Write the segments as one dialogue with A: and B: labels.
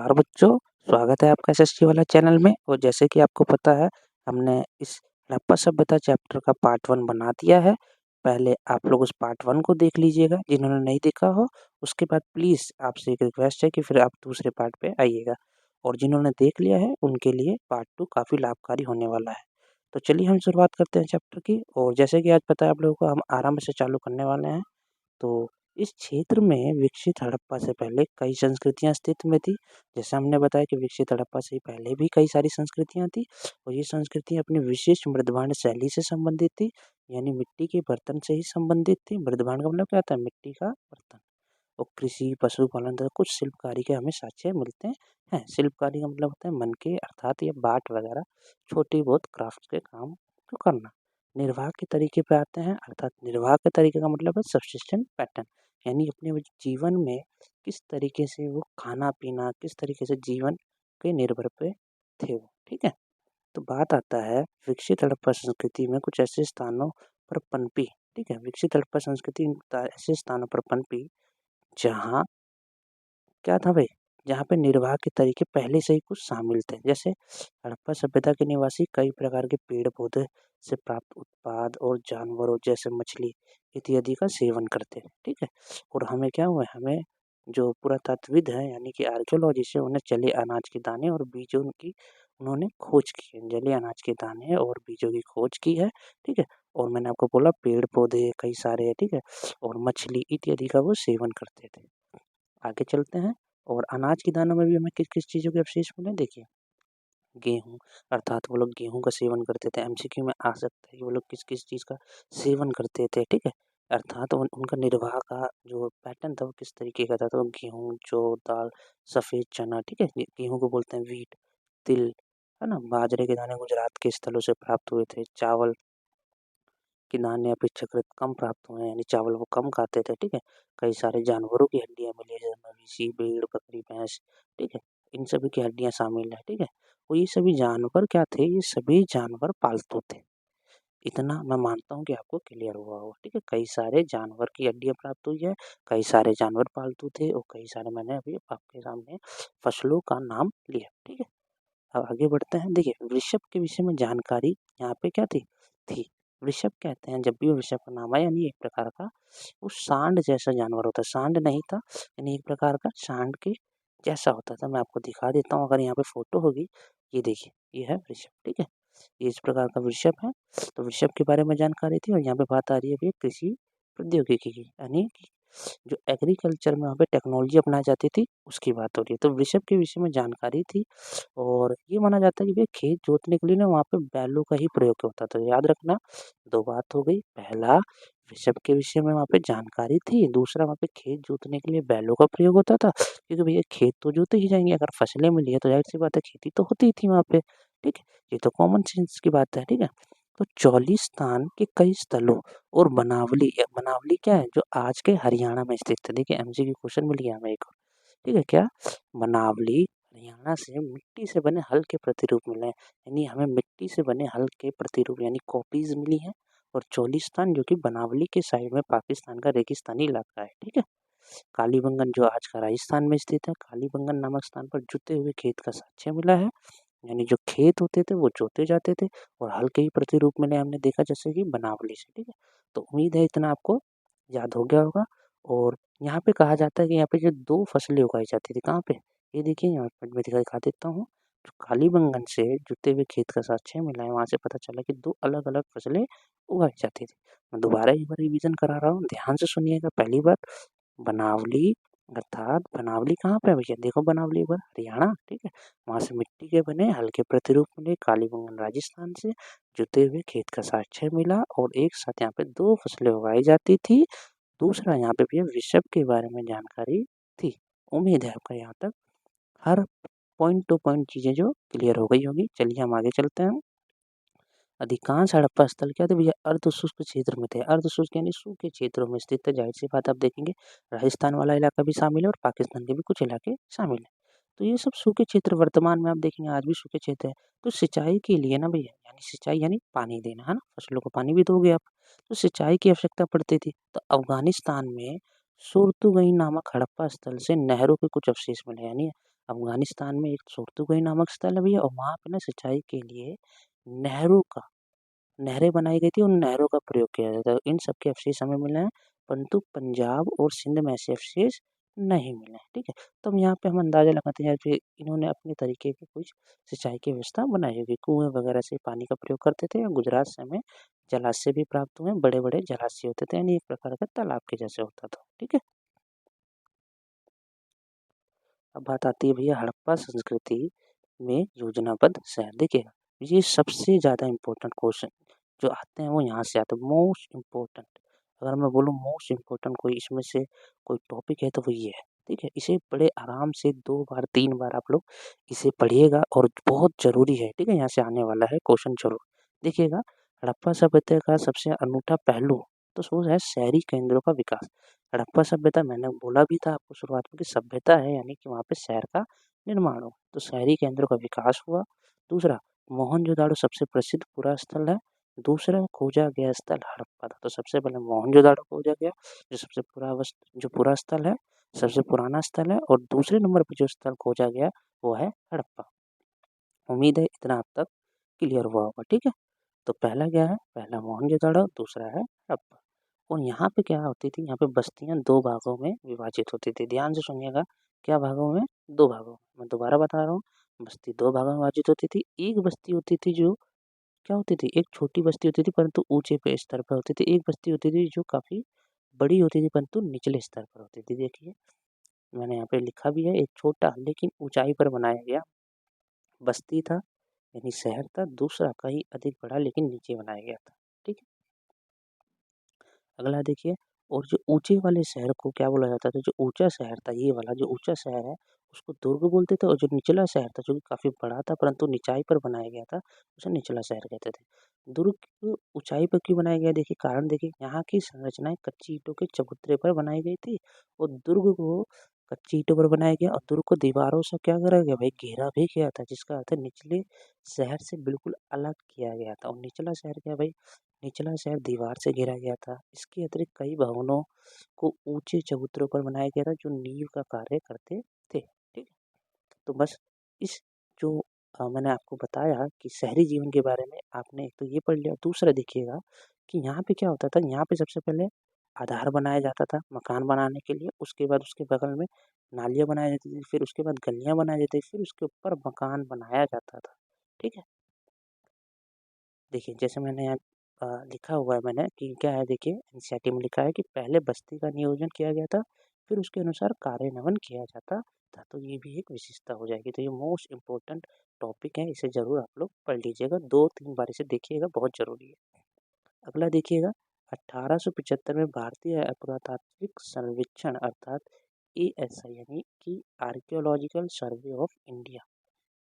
A: नमस्कार बच्चों, स्वागत है आपका एसएसटी वाला चैनल में। और जैसे कि आपको पता है, हमने इस हड़प्पा सभ्यता चैप्टर का पार्ट 1 बना दिया है। पहले आप लोग उस पार्ट 1 को देख लीजिएगा, जिन्होंने नहीं देखा हो। उसके बाद प्लीज़ आपसे एक रिक्वेस्ट है कि फिर आप दूसरे पार्ट पे आइएगा, और जिन्होंने देख लिया है उनके लिए पार्ट 2 काफ़ी लाभकारी होने वाला है। तो चलिए हम शुरुआत करते हैं चैप्टर की। और जैसे कि आज पता है आप लोगों को, हम आरंभ से चालू करने वाले हैं। तो इस क्षेत्र में विकसित हड़प्पा से पहले कई संस्कृतियां अस्तित्व में थी। जैसे हमने बताया कि विकसित हड़प्पा से पहले भी कई सारी संस्कृतियां थी, और ये संस्कृतियां अपनी विशिष्ट मृदभांड शैली से संबंधित थी, यानी मिट्टी के बर्तन से ही संबंधित थी। मृदभांड का मतलब क्या होता है? मिट्टी का बर्तन। और कृषि, पशुपालन तथा कुछ शिल्पकारी के हमें साक्ष्य मिलते हैं। शिल्पकारी का मतलब होता है मन के, अर्थात ये बाट वगैरह छोटी बहुत क्राफ्ट के काम को करना। निर्वाह के तरीके पे आते हैं, अर्थात निर्वाह के तरीके का मतलब है सब्सिस्टेंस पैटर्न, यानी अपने वो जीवन में किस तरीके से वो खाना पीना, किस तरीके से जीवन के निर्भर पे थे वो। ठीक है। तो बात आता है विकसित हड़प्पा संस्कृति में कुछ ऐसे स्थानों पर पनपी। ठीक है, विकसित हड़प्पा संस्कृति ऐसे स्थानों पर पनपी जहाँ क्या था भाई, जहाँ पे निर्वाह के तरीके पहले से ही कुछ शामिल थे। जैसे हड़प्पा सभ्यता के निवासी कई प्रकार के पेड़ पौधे से प्राप्त उत्पाद और जानवरों जैसे मछली इत्यादि का सेवन करते हैं। ठीक है। और हमें क्या हुआ है, हमें जो पुरातत्वविद है यानी कि आर्कियोलॉजिस्ट है, उन्हें जलीय अनाज के दाने और बीजों की उन्होंने खोज की है। जलीय अनाज के दाने और बीजों की खोज की है। ठीक है। और मैंने आपको बोला पेड़ पौधे कई सारे हैं। ठीक है। और मछली इत्यादि का वो सेवन करते थे। आगे चलते हैं। और अनाज के दानों में भी हमें किस किस चीज़ों के अवशेष मिले, देखिए। गेहूँ, अर्थात वो लोग गेहूँ का सेवन करते थे। एमसीक्यू में आ सकता है कि वो लोग किस किस चीज़ का सेवन करते थे। ठीक है। अर्थात उनका निर्वाह का जो पैटर्न था वो किस तरीके का था। तो गेहूँ, जौ, दाल, सफ़ेद चना। ठीक है। गेहूँ को बोलते हैं व्हीट। तिल, है ना। बाजरे के दाने गुजरात के स्थलों से प्राप्त हुए थे। चावल कि दाने अपेक्षाकृत कम प्राप्त हुए हैं, यानी चावल वो कम खाते थे। ठीक है। कई सारे जानवरों की हड्डियाँ मिली, जैसे मवेशी, भेड़, बकरी, भैंस। ठीक है। इन सभी की हड्डियाँ शामिल है। ठीक है। और ये सभी जानवर क्या थे? ये सभी जानवर पालतू थे। इतना मैं मानता हूँ कि आपको क्लियर हुआ होगा। ठीक है। कई सारे जानवर की हड्डियाँ प्राप्त हुई है, कई सारे जानवर पालतू थे, और कई सारे मैंने अभी आपके सामने फसलों का नाम लिया। ठीक है। अब आगे बढ़ते हैं। देखिए, वृषभ के विषय में जानकारी यहाँ पे क्या थी। वृषभ कहते हैं, जब भी वृषभ का नाम आया, यानी एक प्रकार का वो सांड जैसा जानवर होता है। सांड नहीं था, यानी एक प्रकार का सांड के जैसा होता था। मैं आपको दिखा देता हूँ, अगर यहाँ पे फोटो होगी। ये देखिए, ये है वृषभ। ठीक है। ये इस प्रकार का वृषभ है। तो वृषभ के बारे में जानकारी थी। और यहाँ पे बात आ रही है अभी कृषि प्रौद्योगिकी की, यानी कि जो एग्रीकल्चर में वहाँ पे टेक्नोलॉजी अपनाई जाती थी, उसकी बात हो रही है। तो वृषभ के विषय में जानकारी थी। और ये माना जाता है कि भई खेत जोतने के लिए ना वहाँ पे बैलों का ही प्रयोग होता था। तो याद रखना, 2 बात हो गई। पहला, वृषभ के विषय में वहाँ पे जानकारी थी। दूसरा, वहाँ पे खेत जोतने के लिए बैलों का प्रयोग होता था, क्योंकि भैया खेत तो जोते ही जाएँगे। अगर फसलें मिली है तो ज़ाहिर-सी बात है खेती तो होती ही थी वहाँ पे। ठीक है? ये तो कॉमन सेंस की बात है। ठीक है? तो चौलिस्तान के कई स्थलों और बनावली क्या है? जो आज के हरियाणा में स्थित है। देखिए, एमसीक्यू क्वेश्चन मिल गया हमें एक और। ठीक है? क्या? बनावली हरियाणा से मिट्टी से बने हल के प्रतिरूप मिले हैं। यानी हमें मिट्टी से बने हल के प्रतिरूप यानी कॉपीज मिली हैं। और चोलिस्तान जो कि बनावली के साइड में पाकिस्तान का रेगिस्तानी इलाका है। ठीक है। कालीबंगन जो आज का राजस्थान में स्थित है, कालीबंगन नामक स्थान पर जुते हुए खेत का साक्ष्य मिला है। यानी जो खेत होते थे वो जोते जाते थे, और हल के ही प्रतिरूप में हमने देखा, जैसे कि बनावली से। ठीक है। तो उम्मीद है इतना आपको याद हो गया होगा। और यहाँ पे कहा जाता है कि यहाँ पे जो 2 फसलें उगाई जाती थी, कहाँ पे? ये देखिए, यहाँ पे मैं दिखा देता हूँ। जो कालीबंगन से जुते हुए खेत का साक्ष्य मिला है, वहाँ से पता चला कि 2 अलग-अलग फसलें उगाई जाती थी। मैं दोबारा एक बार रिवीजन करा रहा हूँ, ध्यान से सुनिएगा। पहली बात, बनावली, अर्थात बनावली कहाँ पे है भैया? देखो बनावली एक बार, हरियाणा। ठीक है। वहाँ से मिट्टी के बने हल्के प्रतिरूप मिले, कालीबंगन राजस्थान से जुते हुए खेत का साक्ष्य मिला, और एक साथ यहाँ पे 2 फसलें उगाई जाती थी। दूसरा, यहाँ पे भैया वृषभ के बारे में जानकारी थी। उम्मीद है आपका यहाँ तक हर पॉइंट टू पॉइंट चीज़ें जो क्लियर हो गई होगी। चलिए हम आगे चलते हैं। अधिकांश हड़प्पा स्थल क्या थे भैया? अर्धशुष्क क्षेत्र में थे। अर्धशुष्क यानी सूखे क्षेत्रों में स्थित है। ज़ाहिर-सी बात, आप देखेंगे राजस्थान वाला इलाका भी शामिल है और पाकिस्तान के भी कुछ इलाके शामिल हैं। तो ये सब सूखे क्षेत्र वर्तमान में आप देखेंगे आज भी सूखे क्षेत्र है। तो सिंचाई के लिए ना भैया, यानी सिंचाई यानी पानी देना, है ना? फसलों को पानी भी दोगे आप, तो सिंचाई की आवश्यकता पड़ती थी। तो अफ़गानिस्तान में सुरतुगई नामक हड़प्पा स्थल से नहरों के कुछ अवशेष मिले, यानी अफ़गानिस्तान में एक सोर्तुगई नामक स्थल है भैया और वहाँ पे ना सिंचाई के लिए नहरों का नहरें बनाई गई थी और नहरों का प्रयोग किया जाता है। इन सब के अवशेष हमें मिले हैं, परंतु पंजाब और सिंध में ऐसे अवशेष नहीं मिले हैं, ठीक है? तो हम यहाँ पे हम अंदाज़ा लगाते हैं कि इन्होंने अपने तरीके की कुछ सिंचाई की व्यवस्था बनाई होगी। कुएँ वगैरह से पानी का प्रयोग करते थे या गुजरात से हमें जलाशय भी प्राप्त हुए हैं, बड़े-बड़े जलाशय होते थे यानी एक प्रकार का तालाब के जैसे होता था, ठीक है? अब बात आती है भैया हड़प्पा संस्कृति में योजनाबद्ध शहर। देखिए, ये सबसे ज़्यादा इम्पोर्टेंट क्वेश्चन जो आते हैं वो यहाँ से आते हैं, मोस्ट इम्पोर्टेंट। अगर मैं बोलूँ मोस्ट इम्पोर्टेंट कोई इसमें से कोई टॉपिक है तो वो ये है, ठीक है? इसे बड़े आराम से 2 बार 3 बार आप लोग इसे पढ़िएगा और बहुत ज़रूरी है, ठीक है? यहाँ से आने वाला है क्वेश्चन ज़रूर। देखिएगा, हड़प्पा सभ्यता का सबसे अनूठा पहलू तो वो है शहरी केंद्रों का विकास। हड़प्पा सभ्यता मैंने बोला भी था आपको शुरुआत में कि सभ्यता है यानी कि वहाँ पे शहर का निर्माण हो, तो शहरी केंद्रों का विकास हुआ। दूसरा, मोहनजोदाड़ो सबसे प्रसिद्ध पुरा स्थल है। दूसरा खोजा गया स्थल हड़प्पा था, तो सबसे पहले मोहनजोदाड़ो खोजा गया जो सबसे पुरा स्थल है, सबसे पुराना स्थल है और दूसरे नंबर पर जो स्थल खोजा गया वो है हड़प्पा। उम्मीद है इतना अब तक क्लियर हुआ होगा, ठीक है? तो पहला क्या है? पहला मोहनजोदाड़ो, दूसरा है हड़प्पा। और यहाँ पे क्या होती थी, यहाँ पे बस्तियाँ 2 भागों में विभाजित होती थी। ध्यान से सुनिएगा, क्या भागों में? 2 भागों में। मैं दोबारा बता रहा हूँ, बस्ती 2 भागों में विभाजित होती थी। एक बस्ती होती थी जो क्या होती थी? एक छोटी बस्ती होती थी परंतु ऊँचे पे स्तर पर होती थी। एक बस्ती होती थी जो काफ़ी बड़ी होती थी परंतु निचले स्तर पर होती थी। देखिए, मैंने यहाँ पे लिखा भी है, एक छोटा लेकिन ऊँचाई पर बनाया गया बस्ती था, यानी शहर था। दूसरा कहीं अधिक बड़ा लेकिन नीचे बनाया गया था, ठीक है? अगला देखिए, और जो ऊँचे वाले शहर को क्या बोला जाता था? जो ऊँचा शहर था, ये वाला जो ऊँचा शहर है, उसको दुर्ग बोलते थे और जो निचला शहर था, जो कि काफ़ी बड़ा था परंतु ऊँचाई पर बनाया गया था, उसे निचला शहर कहते थे। दुर्ग को ऊँचाई पर क्यों बनाया गया? देखिए कारण देखिए, यहाँ की संरचनाएँ कच्ची ईंटों के चबूतरे पर बनाई गई थी और दुर्ग को कच्ची ईंटों पर बनाया गया और दुर्ग को दीवारों से क्या करा गया भाई? घेरा भी किया था, जिसका अर्थ है निचले शहर से बिल्कुल अलग किया गया था और निचला शहर क्या भाई? निचला शहर दीवार से घेरा गया था। इसके अतिरिक्त कई भवनों को ऊंचे चबूतरों पर बनाया गया था जो नींव का कार्य करते थे, ठीक है? तो बस इस जो मैंने आपको बताया कि शहरी जीवन के बारे में आपने एक तो ये पढ़ लिया। दूसरा देखिएगा कि यहाँ पे क्या होता था, यहाँ पे सबसे पहले आधार बनाया जाता था मकान बनाने के लिए, उसके बाद उसके बगल में नालियाँ बनाई जाती थी, फिर उसके बाद गलियाँ बनाई जाती थी, फिर उसके ऊपर मकान बनाया जाता था, ठीक है? देखिए, जैसे मैंने यहाँ लिखा हुआ है मैंने कि क्या है, देखिए एनसीईआरटी में लिखा है कि पहले बस्ती का नियोजन किया गया था, फिर उसके अनुसार कार्यान्वयन किया जाता था। तो ये भी एक विशेषता हो जाएगी। तो ये मोस्ट इम्पोर्टेंट टॉपिक है, इसे ज़रूर आप लोग पढ़ लीजिएगा, 2-3 बार इसे देखिएगा, बहुत ज़रूरी है। अगला देखिएगा, 1875 में भारतीय पुरातात्विक सर्वेक्षण अर्थात एएसआई यानी कि आर्कियोलॉजिकल सर्वे ऑफ इंडिया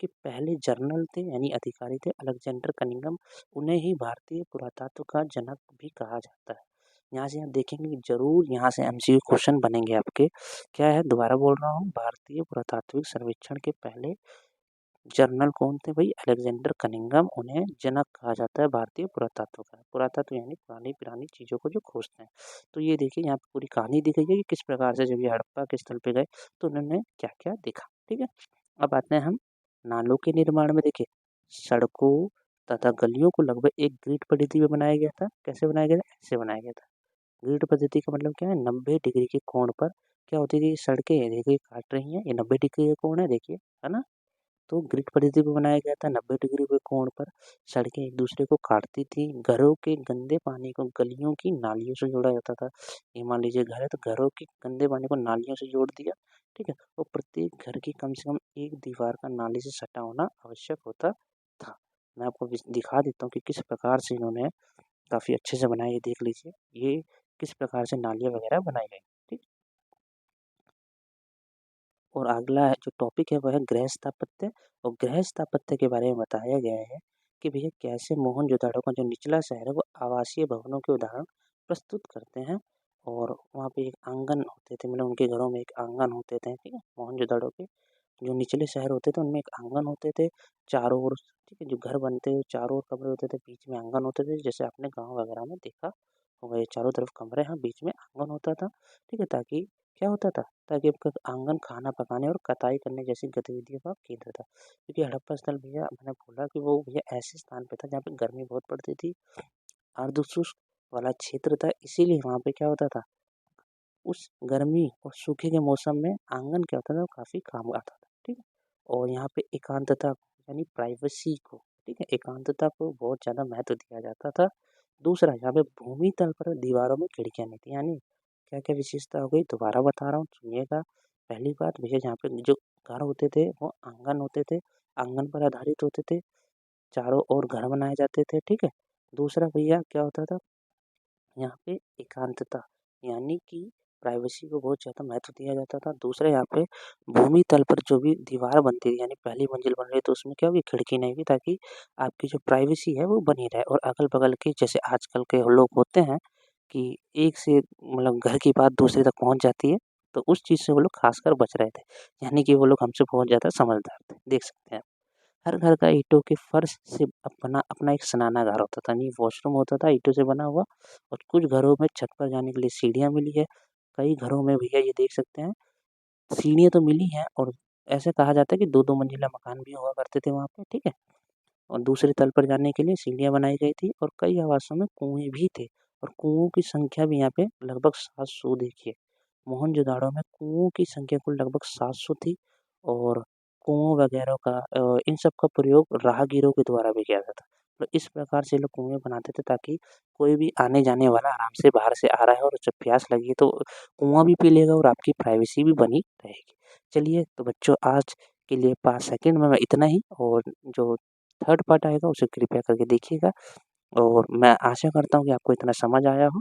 A: के पहले जर्नल थे यानी अधिकारी थे अलेक्जेंडर कनिंघम। उन्हें ही भारतीय पुरातत्व का जनक भी कहा जाता है। यहाँ से आप देखेंगे कि जरूर यहाँ से एमसीक्यू क्वेश्चन बनेंगे आपके। क्या है, दोबारा बोल रहा हूँ, भारतीय पुरातात्विक सर्वेक्षण के पहले जर्नल कौन थे भाई? Alexander Cunningham. उन्हें जनक कहा जाता है भारतीय पुरातत्व का। पुरातत्व यानी पुरानी पुरानी चीज़ों को जो खोजते हैं। तो ये देखिए, यहाँ पे पूरी कहानी दी गई है कि किस प्रकार से जब ये हड़प्पा के स्थल पे गए तो उन्होंने क्या क्या देखा, ठीक है? अब आते हैं हम नालों के निर्माण में। देखिए, सड़कों तथा गलियों को लगभग एक ग्रिड पद्धति में बनाया गया था। कैसे बनाया गया था? ऐसे बनाया गया था। ग्रिड पद्धति का मतलब क्या है? 90 डिग्री के कोण पर क्या होती थी? सड़कें देखिए काट रही हैं, ये 90 डिग्री का कोण है, देखिए, है ना? तो ग्रिड पद्धति पे बनाया गया था। 90 डिग्री के कोण पर सड़कें एक दूसरे को काटती थी। घरों के गंदे पानी को गलियों की नालियों से जोड़ा जाता था। ये मान लीजिए घर है तो घरों के गंदे पानी को नालियों से जोड़ दिया, ठीक है? और प्रत्येक घर की कम से कम एक दीवार का नाली से सटा होना आवश्यक होता था। मैं आपको दिखा देता हूँ कि किस प्रकार से इन्होंने काफ़ी अच्छे से बनाया, ये देख लीजिए। ये किस प्रकार से नालियाँ वगैरह बनाई गई, ठीक? और अगला जो टॉपिक है वह है गृह स्थापत्य। और गृह स्थापत्य के बारे में बताया गया है कि भैया कैसे मोहनजोदड़ो का जो निचला शहर है वो आवासीय भवनों के उदाहरण प्रस्तुत करते हैं। और वहाँ पे एक आंगन होते थे, मतलब उनके घरों में एक आंगन होते थे, ठीक है? मोहनजोदड़ो के जो निचले शहर होते थे उनमें एक आंगन होते थे चारों ओर, ठीक है? जो घर बनते हैं चारों ओर कमरे होते थे, बीच में आंगन होते थे, जैसे आपने गाँव वगैरह में देखा होगा। ये चारों तरफ कमरे हैं, बीच में आंगन होता था, ठीक है? ताकि क्या होता था? ताकि आपका आंगन खाना पकाने और कटाई करने जैसी गतिविधियों का केंद्र था। क्योंकि हड़प्पा स्थल भैया मैंने बोला कि वो भैया ऐसे स्थान पे था जहाँ पे गर्मी बहुत पड़ती थी, अर्धशुष्क वाला क्षेत्र था, इसीलिए वहाँ पे क्या होता था, उस गर्मी और सूखे के मौसम में आंगन क्या होता था, वो काफ़ी काम आता था, ठीक है। और यहाँ पे एकांतता यानी प्राइवेसी को, ठीक है, एकांतता को बहुत ज़्यादा महत्व दिया जाता था। दूसरा, यहाँ पे भूमि तल पर दीवारों में खिड़कियाँ नहीं थी, यानी क्या क्या विशेषता हो गई, दोबारा बता रहा हूँ सुनिएगा। पहली बात भैया, यहाँ पे जो घर होते थे वो आंगन होते थे, आंगन पर आधारित होते थे, चारों ओर घर बनाए जाते थे, ठीक है। दूसरा भैया क्या होता था, यहाँ पे एकांतता यानी कि प्राइवेसी को बहुत ज़्यादा महत्व दिया जाता था। दूसरा, यहाँ पे भूमि तल पर जो भी दीवार बनती थी, यानी पहली मंजिल बन रही है तो उसमें क्या होगी, खिड़की नहीं होगी, ताकि आपकी जो प्राइवेसी है वो बनी रहे। और अगल-बगल के जैसे आजकल के लोग होते हैं कि एक से मतलब घर की बात दूसरे तक पहुँच जाती है, तो उस चीज़ से वो लोग खासकर बच रहे थे। यानी कि वो लोग हमसे बहुत ज़्यादा समझदार थे, देख सकते हैं। हर घर का ईंटों के फर्श से अपना अपना एक स्नानागार होता था, यानी वॉशरूम होता था ईंटों से बना हुआ। और कुछ घरों में छत पर जाने के लिए सीढ़ियाँ मिली है। कई घरों में भैया ये देख सकते हैं, सीढ़ियाँ तो मिली हैं और ऐसा कहा जाता है कि 2-2 मंजिला मकान भी हुआ करते थे वहाँ पे, ठीक है। और दूसरे तल पर जाने के लिए सीढ़ियाँ बनाई गई थी और कई आवासों में कुएँ भी थे। और कुओं की संख्या भी यहाँ पे लगभग 700 देखिए। मोहनजोदड़ो में कुओं की संख्या कुल लगभग 700 थी। और कुओं वगैरह का इन सब का प्रयोग राहगीरों के द्वारा भी किया जाता था। तो इस प्रकार से लोग कुएँ बनाते थे ताकि कोई भी आने-जाने वाला आराम से बाहर से आ रहा है और जब प्यास लगी तो कुआँ भी पी लेगा और आपकी प्राइवेसी भी बनी रहेगी। चलिए तो बच्चों, आज के लिए 5 सेकंड में इतना ही, और जो थर्ड पार्ट आएगा उसे कृपया करके देखिएगा। और मैं आशा करता हूँ कि आपको इतना समझ आया हो।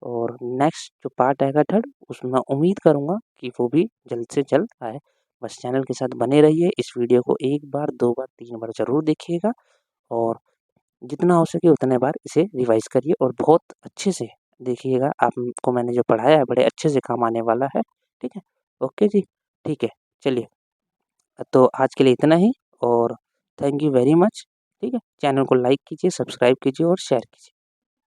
A: और नेक्स्ट जो पार्ट आएगा थर्ड, उसमें मैं उम्मीद करूँगा कि वो भी जल्द से जल्द आए। बस चैनल के साथ बने रहिए, इस वीडियो को 1 बार, 2 बार, 3 बार ज़रूर देखिएगा और जितना हो सके उतने बार इसे रिवाइज़ करिए और बहुत अच्छे से देखिएगा। आपको मैंने जो पढ़ाया है बड़े अच्छे से काम आने वाला है, ठीक है? ओके जी, ठीक है। चलिए, तो आज के लिए इतना ही और थैंक यू वेरी मच, ठीक है? चैनल को लाइक कीजिए, सब्सक्राइब कीजिए और शेयर कीजिए।